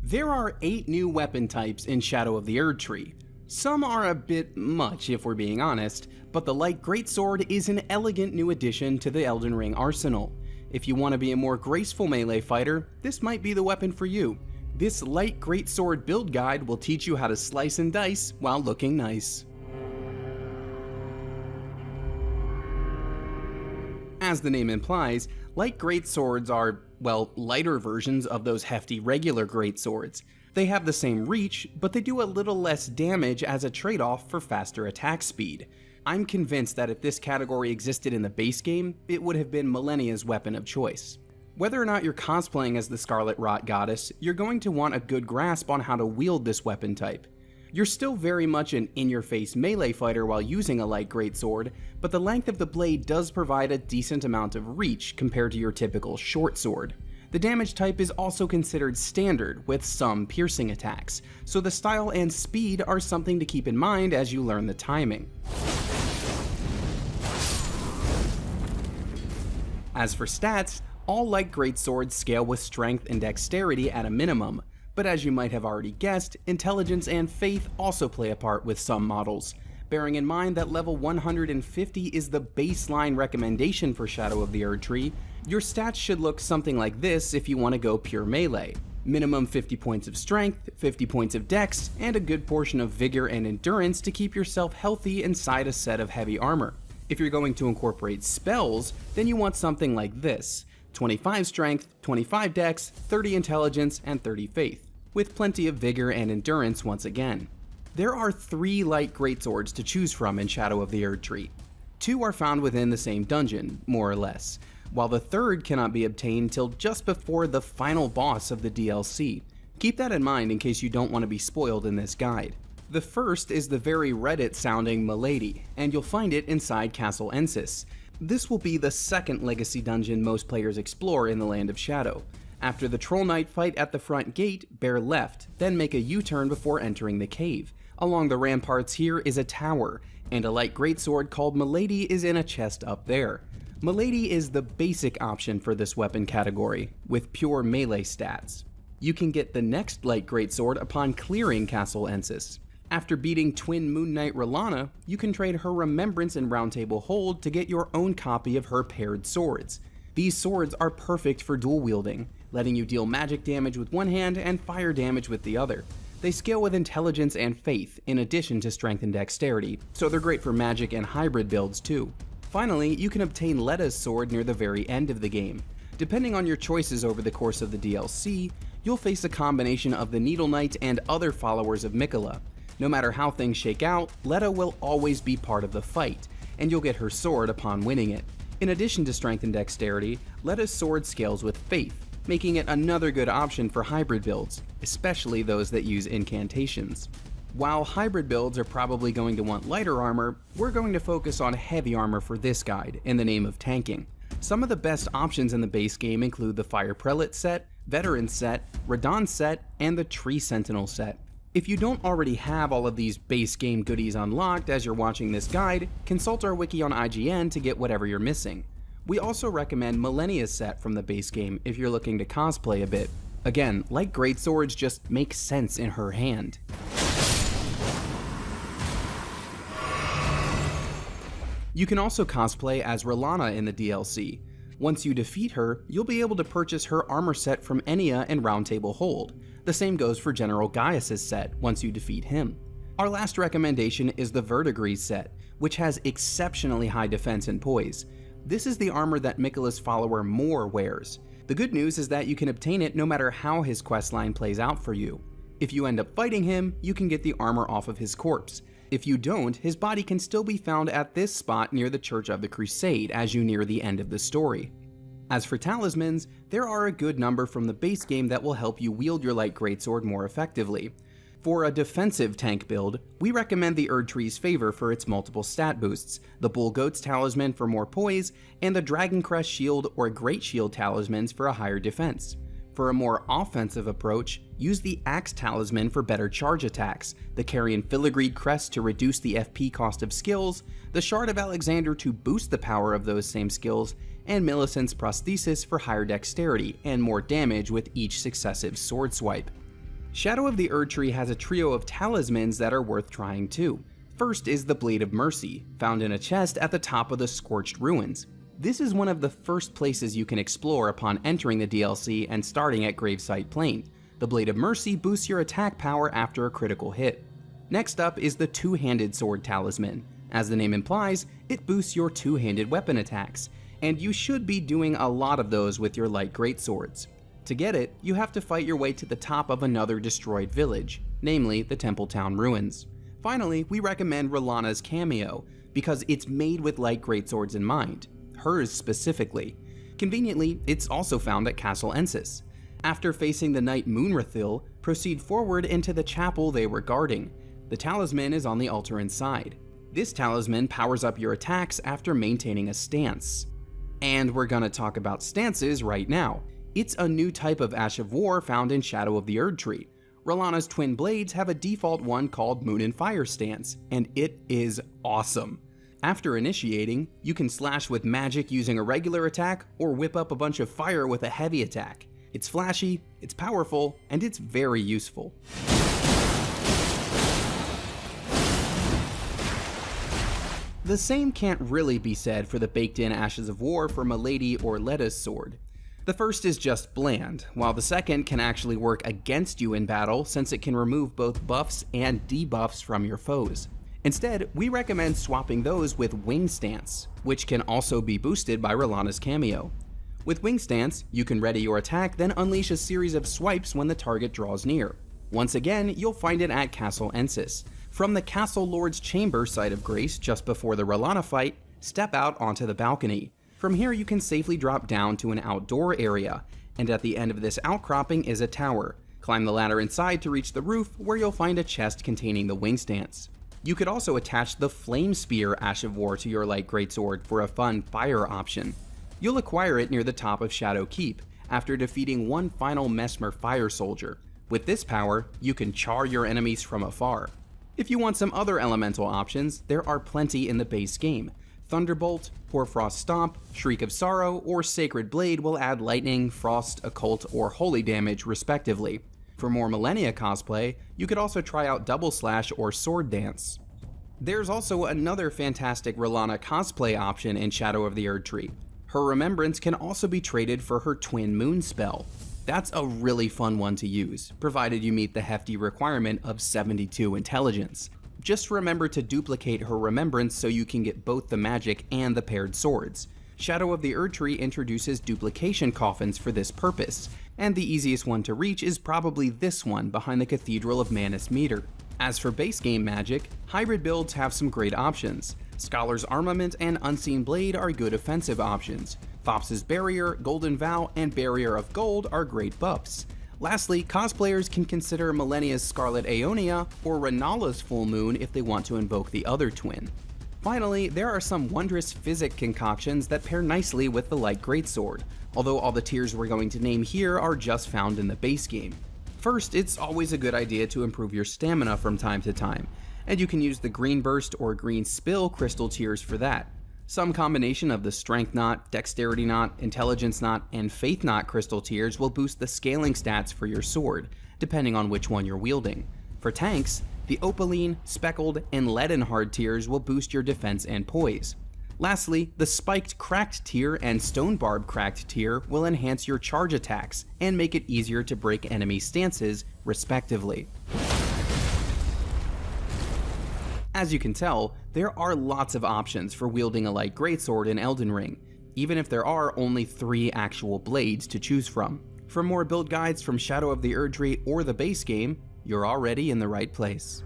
There are 8 new weapon types in Shadow of the Erdtree. Some are a bit much if we're being honest, but the Light Greatsword is an elegant new addition to the Elden Ring arsenal. If you want to be a more graceful melee fighter, this might be the weapon for you. This Light Greatsword build guide will teach you how to slice and dice while looking nice. As the name implies, Light Greatswords are, well, lighter versions of those hefty regular greatswords. They have the same reach, but they do a little less damage as a trade-off for faster attack speed. I'm convinced that if this category existed in the base game, it would have been Millennia's weapon of choice. Whether or not you're cosplaying as the Scarlet Rot Goddess, you're going to want a good grasp on how to wield this weapon type. You're still very much an in-your-face melee fighter while using a Light Greatsword, but the length of the blade does provide a decent amount of reach compared to your typical short sword. The damage type is also considered standard with some piercing attacks, so the style and speed are something to keep in mind as you learn the timing. As for stats, all Light Greatswords scale with strength and dexterity at a minimum, but as you might have already guessed, intelligence and faith also play a part with some models. Bearing in mind that level 150 is the baseline recommendation for Shadow of the Erdtree, your stats should look something like this if you want to go pure melee. Minimum 50 points of strength, 50 points of dex, and a good portion of vigor and endurance to keep yourself healthy inside a set of heavy armor. If you're going to incorporate spells, then you want something like this: 25 strength, 25 dex, 30 intelligence, and 30 faith, with plenty of vigor and endurance once again. There are 3 Light Greatswords to choose from in Shadow of the Erdtree. 2 are found within the same dungeon, more or less, while the third cannot be obtained till just before the final boss of the DLC. Keep that in mind in case you don't want to be spoiled in this guide. The first is the very Reddit-sounding Milady, and you'll find it inside Castle Ensis. This will be the second legacy dungeon most players explore in the Land of Shadow. After the Troll Knight fight at the front gate, bear left, then make a U-turn before entering the cave. Along the ramparts here is a tower, and a Light Greatsword called Milady is in a chest up there. Milady is the basic option for this weapon category, with pure melee stats. You can get the next Light Greatsword upon clearing Castle Ensis. After beating Twin Moon Knight R'Lana, you can trade her Remembrance and Round Table Hold to get your own copy of her paired swords. These swords are perfect for dual wielding, letting you deal magic damage with one hand and fire damage with the other. They scale with intelligence and faith, in addition to strength and dexterity, so they're great for magic and hybrid builds too. Finally, you can obtain Letta's sword near the very end of the game. Depending on your choices over the course of the DLC, you'll face a combination of the Needle Knight and other followers of Miquella. No matter how things shake out, Letta will always be part of the fight, and you'll get her sword upon winning it. In addition to strength and dexterity, Letta's sword scales with faith, making it another good option for hybrid builds, especially those that use incantations. While hybrid builds are probably going to want lighter armor, we're going to focus on heavy armor for this guide, in the name of tanking. Some of the best options in the base game include the Fire Prelate set, Veteran set, Radon set, and the Tree Sentinel set. If you don't already have all of these base game goodies unlocked as you're watching this guide, consult our wiki on IGN to get whatever you're missing. We also recommend Millennia's set from the base game if you're looking to cosplay a bit. Again, Light Greatswords just make sense in her hand. You can also cosplay as R'Lana in the DLC. Once you defeat her, you'll be able to purchase her armor set from Enya and Round Table Hold. The same goes for General Gaius' set once you defeat him. Our last recommendation is the Verdigris set, which has exceptionally high defense and poise. This is the armor that Miquella's follower Mor wears. The good news is that you can obtain it no matter how his questline plays out for you. If you end up fighting him, you can get the armor off of his corpse. If you don't, his body can still be found at this spot near the Church of the Crusade as you near the end of the story. As for talismans, there are a good number from the base game that will help you wield your Light Greatsword more effectively. For a defensive tank build, we recommend the Erdtree's Favor for its multiple stat boosts, the Bull Goat's Talisman for more poise, and the Dragon Crest Shield or Great Shield Talismans for a higher defense. For a more offensive approach, use the Axe Talisman for better charge attacks, the Carrion Filigreed Crest to reduce the FP cost of skills, the Shard of Alexander to boost the power of those same skills, and Millicent's Prosthesis for higher dexterity and more damage with each successive sword swipe. Shadow of the Erdtree has a trio of talismans that are worth trying too. First is the Blade of Mercy, found in a chest at the top of the Scorched Ruins. This is one of the first places you can explore upon entering the DLC and starting at Gravesite Plain. The Blade of Mercy boosts your attack power after a critical hit. Next up is the Two-Handed Sword Talisman. As the name implies, it boosts your two-handed weapon attacks, and you should be doing a lot of those with your light greatswords. To get it, you have to fight your way to the top of another destroyed village, namely the Templetown Ruins. Finally, we recommend Rellana's cameo, because it's made with light greatswords in mind, hers specifically. Conveniently, it's also found at Castle Ensis. After facing the Knight Moonrathil, proceed forward into the chapel they were guarding. The talisman is on the altar inside. This talisman powers up your attacks after maintaining a stance. And we're gonna talk about stances right now. It's a new type of Ash of War found in Shadow of the Erdtree. Rellana's twin blades have a default one called Moon and Fire stance, and it is awesome. After initiating, you can slash with magic using a regular attack or whip up a bunch of fire with a heavy attack. It's flashy, it's powerful, and it's very useful. The same can't really be said for the baked-in Ashes of War for Milady or Leda's sword. The first is just bland, while the second can actually work against you in battle since it can remove both buffs and debuffs from your foes. Instead, we recommend swapping those with Wing Stance, which can also be boosted by Rellana's cameo. With Wing Stance, you can ready your attack, then unleash a series of swipes when the target draws near. Once again, you'll find it at Castle Ensis. From the Castle Lord's Chamber site of Grace just before the Rellana fight, step out onto the balcony. From here you can safely drop down to an outdoor area, and at the end of this outcropping is a tower. Climb the ladder inside to reach the roof, where you'll find a chest containing the Wing Stance. You could also attach the Flame Spear Ash of War to your light greatsword for a fun fire option. You'll acquire it near the top of Shadow Keep, after defeating one final Messmer fire soldier. With this power, you can char your enemies from afar. If you want some other elemental options, there are plenty in the base game. Thunderbolt, Hoarfrost Stomp, Shriek of Sorrow, or Sacred Blade will add lightning, frost, occult, or holy damage respectively. For more Millennia cosplay, you could also try out Double Slash or Sword Dance. There's also another fantastic Rellana cosplay option in Shadow of the Erdtree. Her Remembrance can also be traded for her Twin Moon spell. That's a really fun one to use, provided you meet the hefty requirement of 72 intelligence. Just remember to duplicate her Remembrance so you can get both the magic and the paired swords. Shadow of the Erdtree introduces duplication coffins for this purpose, and the easiest one to reach is probably this one behind the Cathedral of Manus Meter. As for base game magic, hybrid builds have some great options. Scholar's Armament and Unseen Blade are good offensive options. Thops's Barrier, Golden Vow, and Barrier of Gold are great buffs. Lastly, cosplayers can consider Millennia's Scarlet Aeonia or Renala's Full Moon if they want to invoke the other twin. Finally, there are some Wondrous Physick concoctions that pair nicely with the Light Greatsword, although all the tiers we're going to name here are just found in the base game. First, it's always a good idea to improve your stamina from time to time, and you can use the Green Burst or Green Spill crystal tiers for that. Some combination of the Strength Knot, Dexterity Knot, Intelligence Knot, and Faith Knot crystal tiers will boost the scaling stats for your sword, depending on which one you're wielding. For tanks, the Opaline, Speckled, and Leadenhard tiers will boost your defense and poise. Lastly, the Spiked Cracked tier and Stone Barb Cracked tier will enhance your charge attacks and make it easier to break enemy stances, respectively. As you can tell, there are lots of options for wielding a light greatsword in Elden Ring, even if there are only 3 actual blades to choose from. For more build guides from Shadow of the Erdtree or the base game, you're already in the right place.